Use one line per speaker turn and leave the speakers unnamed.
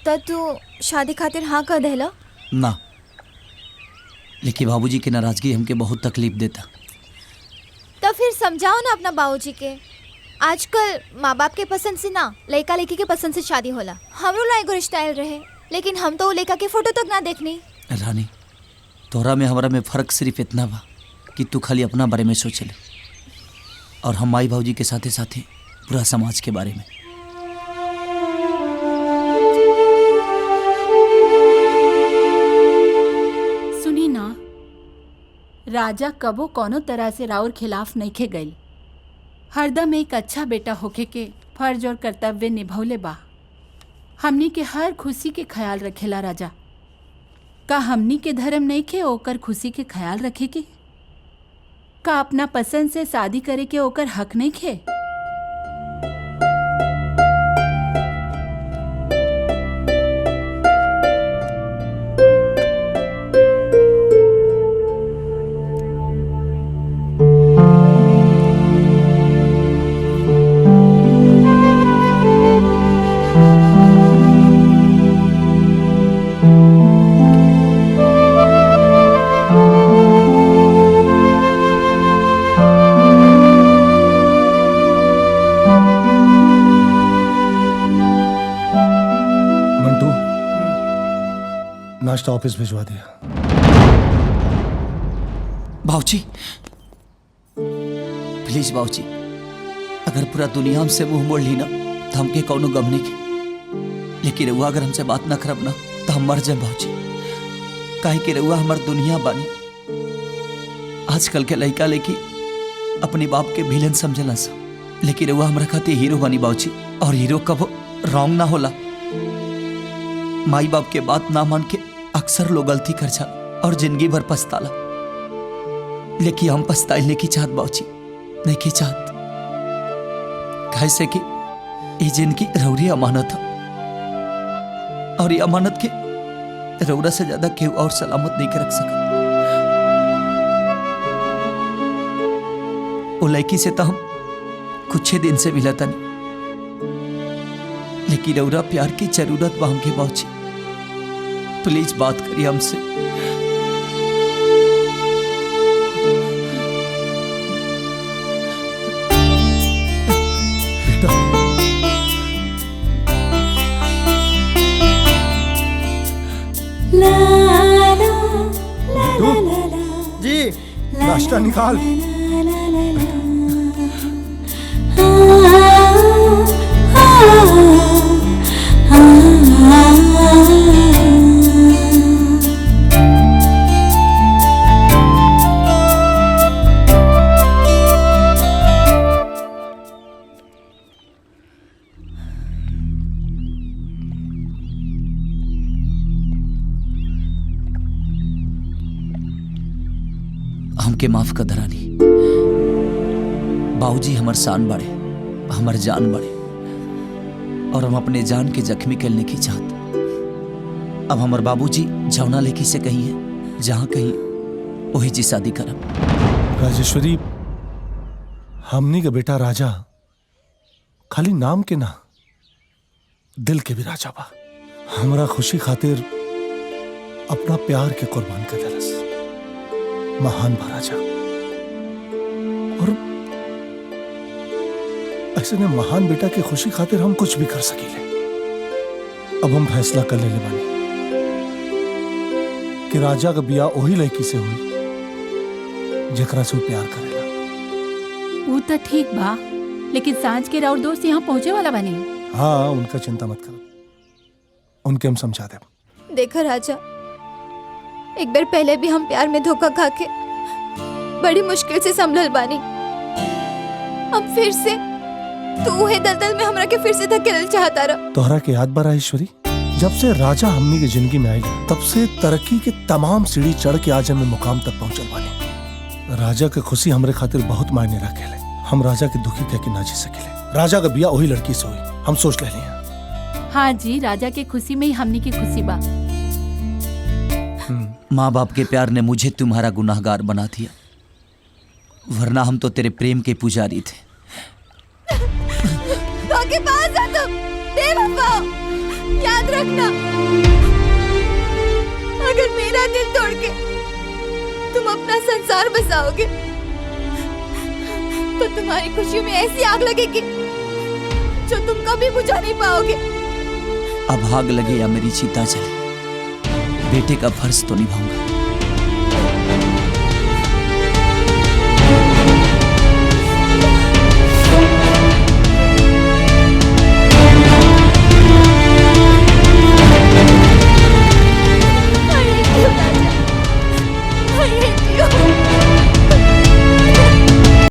तो तू शादी खातिर हाँ कर देला
ना, लेकिन बाबूजी की नाराजगी हमके बहुत तकलीफ देता।
तो फिर समझाओ ना अपना बाबूजी के। आजकल माँ बाप के पसंद से ना लड़का लड़की के पसंद से शादी होला। हमरो ला एगो रिश्ता आयल रहे, लेकिन हम तो वो लड़का के फोटो तक ना देखनी।
रानी, तोहरा में हमारा में फ़र्क सिर्फ इतना बा कि तू खाली अपना बारे में सोच ले, और हम माई बाबूजी के साथे साथे पूरा समाज के बारे में।
सुनी ना, राजा कबो कोनो तरह से राउर खिलाफ नहीं खे गई। हरदम एक अच्छा बेटा होके के फर्ज और कर्तव्य निभौले बा। हमनी के हर खुशी के ख्याल रखेला राजा। का हमनी के धर्म नहीं खे ओकर खुशी के ख्याल रखे के? का अपना पसंद से शादी करे के ओकर हक नहीं खे?
नाश्ता ऑफिस भिजवा दिया।
बाबूजी, प्लीज बाबूजी, अगर पूरा दुनिया हमसे मुंह मोड़ ली ना तो हमके कौनो गम नहीं के, लेकिन रउआ अगर हमसे बात ना करब ना तो हम मर जाए बाबूजी। काहे कि रउआ हमार दुनिया बानी। आजकल के लड़का लड़की अपने बाप के विलन समझला सा, लेकिन रउआ हमरा खातिर हीरो बानी बाबूजी, और हीरो कबो रॉन्ग ना होला। माई बाप के बात ना मान के अक्सर लोग गलती कर जा और जिंदगी भर पछताला, लेकिन हम पछताइले की चाहत बाबूजी, नहीं की चाहत। कैसे कि ये जिंदगी रौरी अमानत है, और ये अमानत के रौरा से ज्यादा केहू और सलामत नहीं कर रख सका। वो लड़की से तो हम कुछ दिन से मिला था नहीं, लेकिन रौरा प्यार की जरूरत बा हमके बाबूजी। प्लीज बात करिए हमसे।
जी, नाश्ता निकाल।
हमके माफ कर दरानी। बाबूजी हमार शान बाड़े, हमार जान बाड़े, और हम अपने जान के जख्मी करने की चाहत। अब हमार बाबूजी जौना लेकी से कही है, जहां कहीं वही जी शादी करब।
राजेश्वरी, हमनी के बेटा राजा खाली नाम के ना, दिल के भी राजा बा। हमरा खुशी खातिर अपना प्यार के कुर्बान कर दिलस। महान बा राजा, और ऐसे ने महान बेटा की खुशी खातिर हम कुछ भी कर सकीले। अब हम फैसला कर लेले बानी कि राजा का बियाह वही लड़की से हुई जेकरा से वो प्यार करेला।
वो तो ठीक बा, लेकिन सांझ के राउर दोस्त यहाँ पहुँचे वाला बनी।
हाँ, उनका चिंता मत करो, उनके हम समझा दे।
देखा राजा, एक बार पहले भी हम प्यार में धोखा खा के बड़ी मुश्किल से संभल बानी। अब फिर से तू है दलदल में हमरा के फिर से धकेलल चाहता रहा।
तोहरा के याद बा राजेश्वरी, जब से राजा हमनी के जिंदगी में आई तब से तरक्की के तमाम सीढ़ी चढ़ के आज हम मुकाम तक पहुंचल बानी। राजा के खुशी हमरे खातिर बहुत मायने रखेले। हम राजा के दुखी कह के ना जी सकेले। राजा का बियाह वही लड़की से हुई, हम सोच ले लिया।
हाँ जी, राजा के खुशी में ही हमनी की खुशी बा।
माँ बाप के प्यार ने मुझे तुम्हारा गुनाहगार बना दिया, वरना हम तो तेरे प्रेम के पुजारी थे।
तो के पास आ तुम, बेवफा। याद रखना, अगर मेरा दिल तोड़ के तुम अपना संसार बसाओगे तो तुम्हारी खुशी में ऐसी आग लगेगी जो तुम कभी बुझा नहीं पाओगे।
अब आग लगे या मेरी चिता जले, बेटे का फर्ज तो निभाऊंगा।